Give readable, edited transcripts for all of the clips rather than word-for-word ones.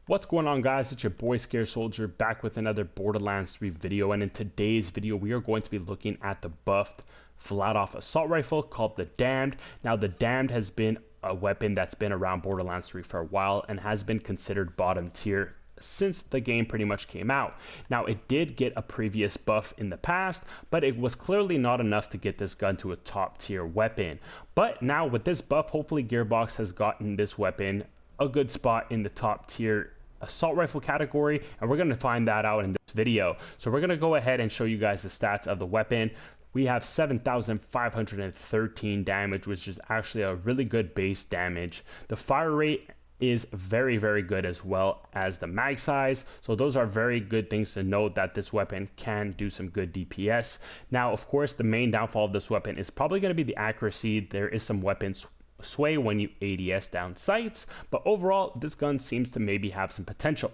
What's going on, guys? It's your boy Scare Soldier back with another Borderlands 3 video, and in today's video we are going to be looking at the buffed flat-off assault rifle called the Damned. Now the Damned has been a weapon that's been around Borderlands 3 for a while and has been considered bottom tier since the game pretty much came out. Now it did get a previous buff in the past, but it was clearly not enough to get this gun to a top tier weapon. But now with this buff, hopefully Gearbox has gotten this weapon a good spot in the top tier assault rifle category, and we're going to find that out in this video. So we're going to go ahead and show you guys the stats of the weapon. We have 7,513 damage, which is actually a really good base damage. The fire rate is very good, as well as the mag size. So those are very good things to note, that this weapon can do some good DPS. Now of course the main downfall of this weapon is probably going to be the accuracy. There is some weapons sway when you ADS down sights, but overall this gun seems to maybe have some potential.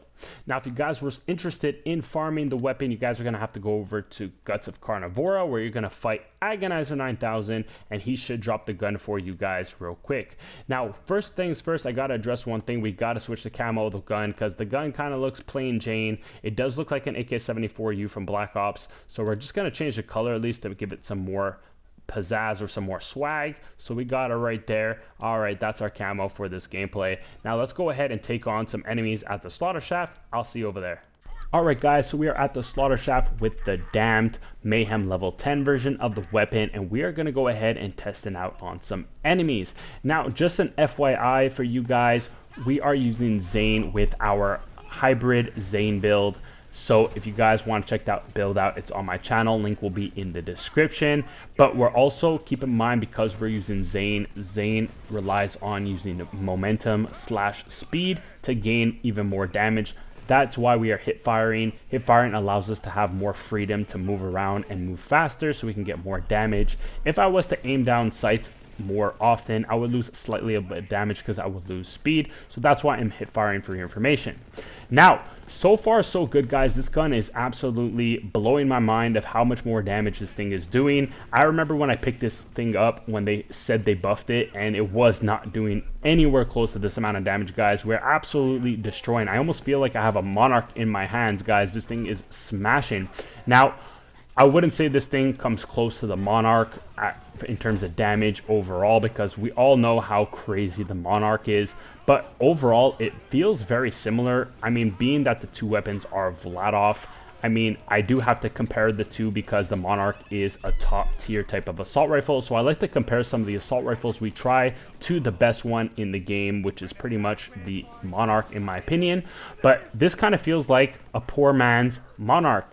Now if you guys were interested in farming the weapon, you guys are going to have to go over to Guts of Carnivora, where you're going to fight Agonizer 9000, and he should drop the gun for you guys real quick. Now first things first, I gotta address one thing. We gotta switch the camo of the gun, because the gun kind of looks plain Jane. It does look like an AK-74U from Black Ops, so we're just going to change the color at least to give it some more pizzazz or some more swag. So we got it right there. All right, that's our camo for this gameplay. Now let's go ahead and take on some enemies at the slaughter shaft. I'll see you over there. Alright guys, so we are at the slaughter shaft with the Damned Mayhem level 10 version of the weapon, and we are going to go ahead and test it out on some enemies. Now just an FYI for you guys, we are using Zane with our hybrid Zane build. So if you guys want to check that build out, it's on my channel. Link will be in the description. But we're also, keep in mind, because we're using Zane relies on using momentum / speed to gain even more damage. That's why we are hip firing. Hip firing allows us to have more freedom to move around and move faster, so we can get more damage. If I was to aim down sights more often, I would lose slightly a bit of damage because I would lose speed. So that's why I'm hip firing, for your information. Now so far so good, guys. This gun is absolutely blowing my mind of how much more damage this thing is doing. I remember when I picked this thing up, when they said they buffed it, and it was not doing anywhere close to this amount of damage, guys. We're absolutely destroying. I almost feel like I have a Monarch in my hands, guys. This thing is smashing. Now I wouldn't say this thing comes close to the Monarch in terms of damage overall, because we all know how crazy the Monarch is, but overall it feels very similar. I mean, being that the two weapons are Vladoff, I mean, I do have to compare the two because the Monarch is a top tier type of assault rifle. So I like to compare some of the assault rifles we try to the best one in the game, which is pretty much the Monarch in my opinion. But this kind of feels like a poor man's Monarch.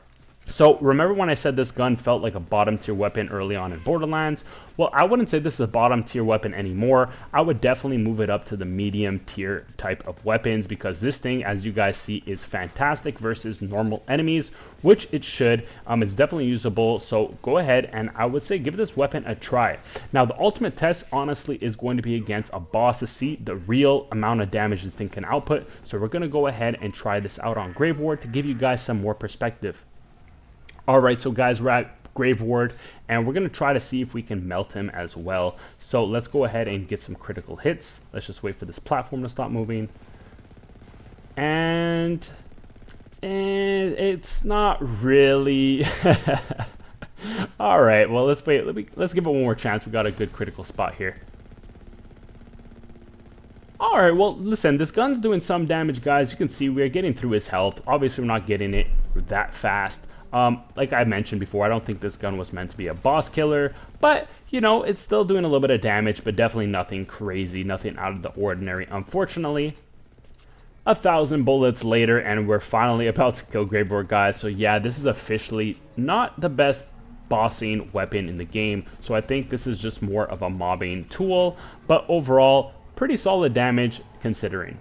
So remember when I said this gun felt like a bottom tier weapon early on in Borderlands? Well, I wouldn't say this is a bottom tier weapon anymore. I would definitely move it up to the medium tier type of weapons, because this thing, as you guys see, is fantastic versus normal enemies, which it should. It's definitely usable, so go ahead and I would say give this weapon a try. Now the ultimate test honestly is going to be against a boss to see the real amount of damage this thing can output. So we're going to go ahead and try this out on Grave Ward to give you guys some more perspective. Alright, so guys, we're at Grave Ward, and we're going to try to see if we can melt him as well. So let's go ahead and get some critical hits. Let's just wait for this platform to stop moving. And it's not really... Alright, well, let's wait. Let's give it one more chance. We got a good critical spot here. Alright, well, listen, this gun's doing some damage, guys. You can see we're getting through his health. Obviously, we're not getting it that fast. Like I mentioned before, I don't think this gun was meant to be a boss killer, but you know, it's still doing a little bit of damage, but definitely nothing crazy, nothing out of the ordinary, unfortunately. 1,000 bullets later, and we're finally about to kill Grave Ward, guys. So yeah, this is officially not the best bossing weapon in the game, so I think this is just more of a mobbing tool, but overall pretty solid damage considering.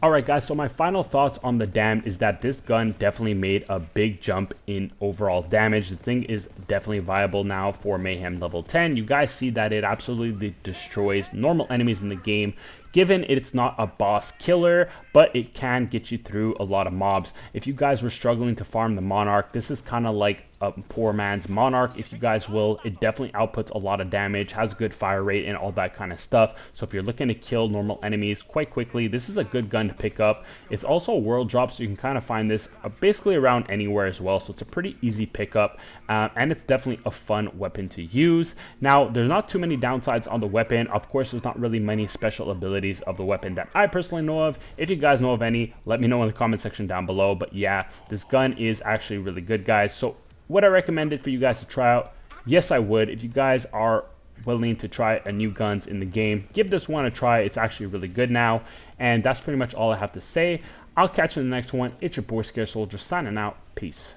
Alright guys, so my final thoughts on the Damned is that this gun definitely made a big jump in overall damage. The thing is definitely viable now for Mayhem level 10. You guys see that it absolutely destroys normal enemies in the game, given it's not a boss killer, but it can get you through a lot of mobs. If you guys were struggling to farm the Monarch, this is kind of like a poor man's Monarch, if you guys will. It definitely outputs a lot of damage, has good fire rate and all that kind of stuff. So if you're looking to kill normal enemies quite quickly, this is a good gun to pick up. It's also a world drop, so you can kind of find this basically around anywhere as well. So it's a pretty easy pickup, and it's definitely a fun weapon to use. Now, there's not too many downsides on the weapon. Of course, there's not really many special abilities of the weapon that I personally know of. If you guys know of any, let me know in the comment section down below. But yeah, this gun is actually really good, guys. So would I recommend it for you guys to try out? Yes, I would. If you guys are willing to try a new guns in the game, give this one a try. It's actually really good now. And that's pretty much all I have to say. I'll catch you in the next one. It's your boy Scared Soldier signing out. Peace.